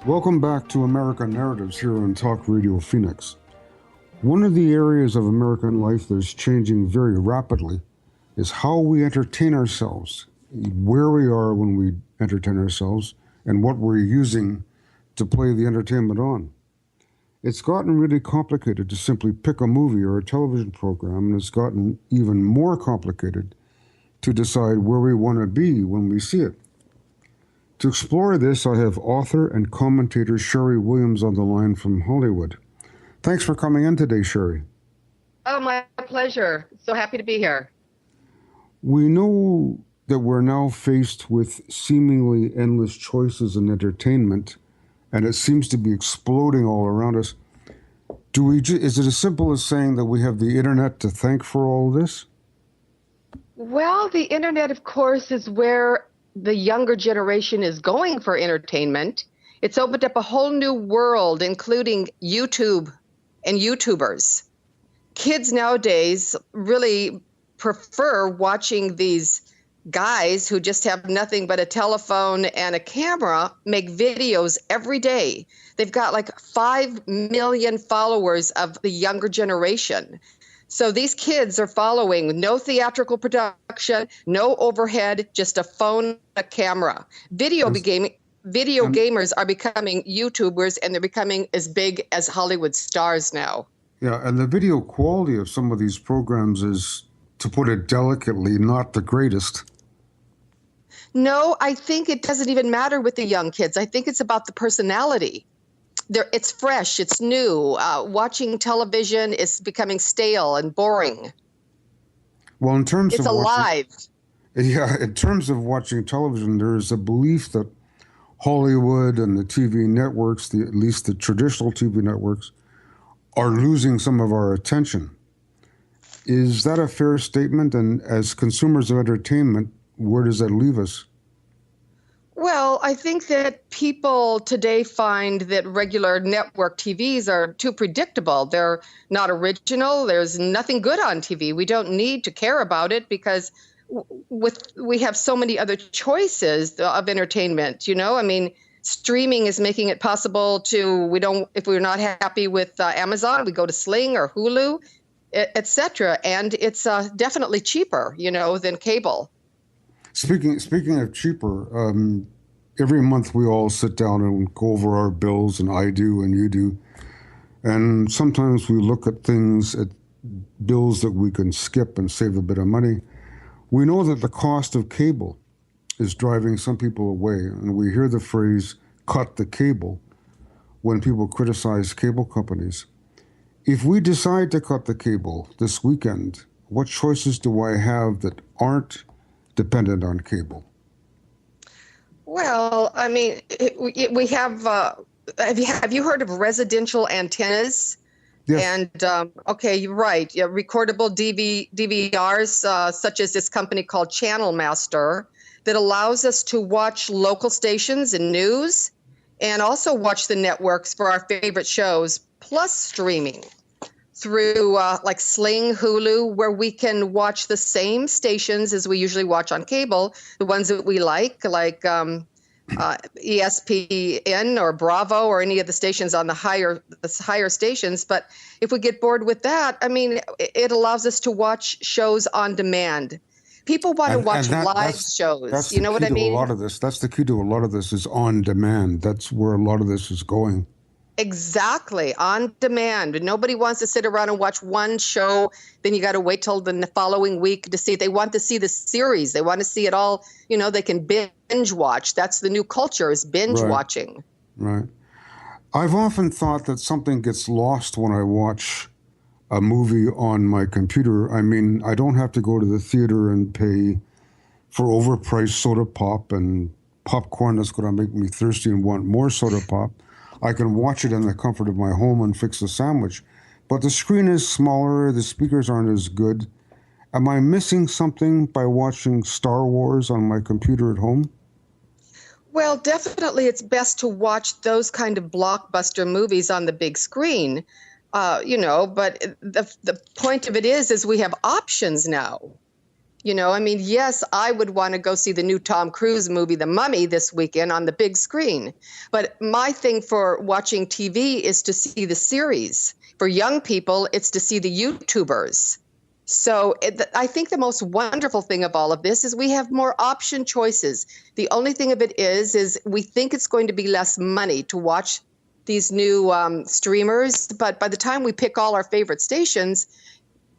Welcome back to American Narratives here on Talk Radio Phoenix. One of the areas of American life that is changing very rapidly is how we entertain ourselves, where we are when we entertain ourselves, and what we're using to play the entertainment on. It's gotten really complicated to simply pick a movie or a television program, and it's gotten even more complicated to decide where we want to be when we see it. To explore this, I have author and commentator Sherrie Williams on the line from Hollywood. Thanks for coming in today, Sherrie. Oh, my pleasure. So happy to be here. We know that we're now faced with seemingly endless choices in entertainment, and it seems to be exploding all around us. Is it as simple as saying that we have the internet to thank for all this? Well, the internet, of course, is where the younger generation is going for entertainment. It's opened up a whole new world, including YouTube and YouTubers. Kids nowadays really prefer watching these guys who just have nothing but a telephone and a camera make videos every day. They've got like 5 million followers of the younger generation. So these kids are following with no theatrical production, no overhead, just a phone, a camera. Video gamers are becoming YouTubers, and they're becoming as big as Hollywood stars now. Yeah, and the video quality of some of these programs is, to put it delicately, not the greatest. No, I think it doesn't even matter with the young kids. I think it's about the personality. It's fresh, it's new. Watching television is becoming stale and boring. Well, in terms it's of alive. In terms of watching television, there is a belief that Hollywood and the TV networks, at least the traditional TV networks, are losing some of our attention. Is that a fair statement? And as consumers of entertainment, where does that leave us? Well, I think that people today find that regular network TVs are too predictable. They're not original. There's nothing good on TV. We don't need to care about it because we have so many other choices of entertainment. I mean, streaming is making it possible if we're not happy with Amazon, we go to Sling or Hulu, etc. And it's definitely cheaper, than cable. Speaking of cheaper, every month we all sit down and go over our bills, and I do and you do. And sometimes we look at bills that we can skip and save a bit of money. We know that the cost of cable is driving some people away, and we hear the phrase, cut the cable, when people criticize cable companies. If we decide to cut the cable this weekend, what choices do I have that aren't dependent on cable? Well, I mean, we have. Have you heard of residential antennas? Yes. And okay, you're right. Yeah, recordable DVRs, such as this company called Channel Master, that allows us to watch local stations and news, and also watch the networks for our favorite shows, plus streaming through like Sling, Hulu, where we can watch the same stations as we usually watch on cable, the ones that we like ESPN or Bravo or any of the stations on the higher stations. But if we get bored with that, I mean, it allows us to watch shows on demand. People want to watch live shows. You know what I mean? That's the key to a lot of this is on demand. That's where a lot of this is going. Exactly, on demand. Nobody wants to sit around and watch one show. Then you got to wait till the following week to see it. They want to see the series. They want to see it all. They can binge watch. That's the new culture, is binge watching. Right. I've often thought that something gets lost when I watch a movie on my computer. I mean, I don't have to go to the theater and pay for overpriced soda pop and popcorn that's going to make me thirsty and want more soda pop. I can watch it in the comfort of my home and fix a sandwich. But the screen is smaller, the speakers aren't as good. Am I missing something by watching Star Wars on my computer at home? Well, definitely it's best to watch those kind of blockbuster movies on the big screen, but the point of it is we have options now. You know, I mean, yes, I would want to go see the new Tom Cruise movie, The Mummy, this weekend on the big screen. But my thing for watching TV is to see the series. For young people, it's to see the YouTubers. So I think the most wonderful thing of all of this is we have more option choices. The only thing of it is we think it's going to be less money to watch these new streamers. But by the time we pick all our favorite stations,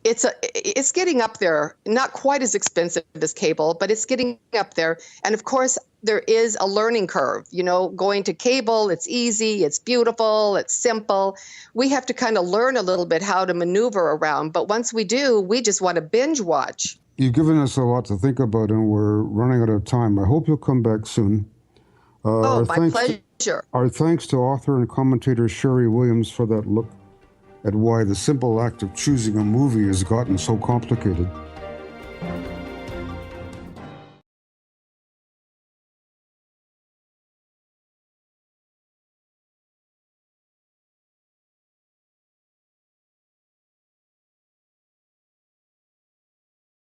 it's getting up there, not quite as expensive as cable, but it's getting up there. And of course, there is a learning curve. You know, going to cable, it's easy, it's beautiful, it's simple. We have to kind of learn a little bit how to maneuver around. But once we do, we just want to binge watch. You've given us a lot to think about, and we're running out of time. I hope you'll come back soon. Oh, my pleasure. Our thanks to author and commentator Sherrie Williams for that look at why the simple act of choosing a movie has gotten so complicated.